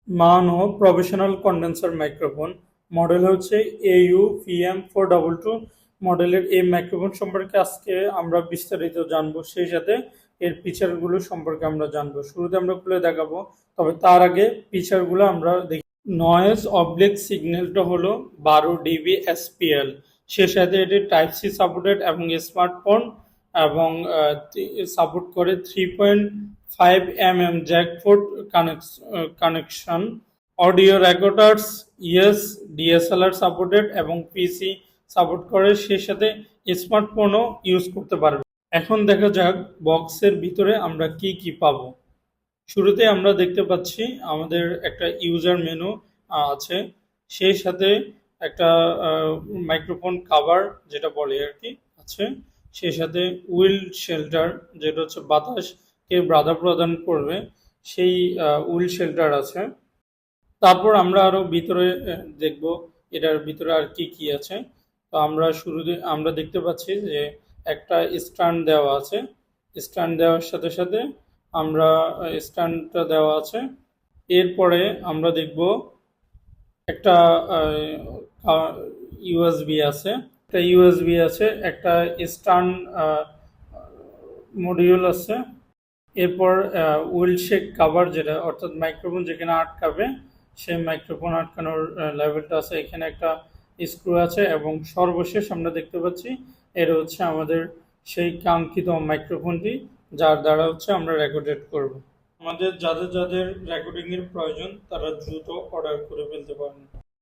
মানো professional condenser microphone model হচ্ছে AU-PM422 মডেলের এই মাইক্রোফোন সম্পর্কে আজকে আমরা বিস্তারিত জানবো, সেই সাথে এর ফিচারগুলো সম্পর্কে আমরা জানবো। শুরুতে আমরা খুলে দেখাবো, তবে তার আগে ফিচারগুলো আমরা দেখি। নয়েজ অবলিক সিগন্যালটা হলো 12 dB SPL, সে সাথে এটি টাইপ সি সাপোর্টেড এবং স্মার্টফোন এবং সাপোর্ট করে 3.5 mm jack port connection. Audio রেকর্ডার্স yes, DSLR supported এবং পিসি সাপোর্ট করে, সে সাথে স্মার্টফোনও ইউজ করতে পারবে। এখন দেখা যাক বক্সের ভিতরে আমরা কি কি পাবো। শুরুতে আমরা দেখতে পাচ্ছি আমাদের একটা ইউজার মেনু আছে, সেই সাথে একটা মাইক্রোফোন কাভার যেটা বলে আর কি আছে, সেই সাথে উইল শেল্টার যেটা হচ্ছে বাতাসকে বাধা প্রদান করবে, সেই উইল শেল্টার আছে। তারপর আমরা আরো ভিতরে দেখব এটার ভিতরে আর কি কি আছে। তো আমরা শুরুতে আমরা দেখতে পাচ্ছি যে একটা স্ট্যান্ড দেওয়া আছে, স্ট্যান্ড দেওয়ার সাথে সাথে আমরা স্ট্যান্ডটা দেওয়া আছে। এরপরে আমরা দেখব একটা ইউএসবি আছে, একটা স্ট্যান্ড মডিউল আছে। এরপর উইল শেক কাভার যেটা অর্থাৎ মাইক্রোফোন যেখানে আটকাবে সেই মাইক্রোফোন আটকানোর লেভেলটা আছে, এখানে একটা স্ক্রু আছে। এবং সর্বশেষ আমরা দেখতে পাচ্ছি এটা হচ্ছে আমাদের সেই কাঙ্ক্ষিত মাইক্রোফোনটি, যার দ্বারা হচ্ছে আমরা রেকর্ডেড করব। আমাদের যাদের যাদের রেকর্ডিং এর প্রয়োজন তারা দ্রুত অর্ডার করে ফেলতে পারেন।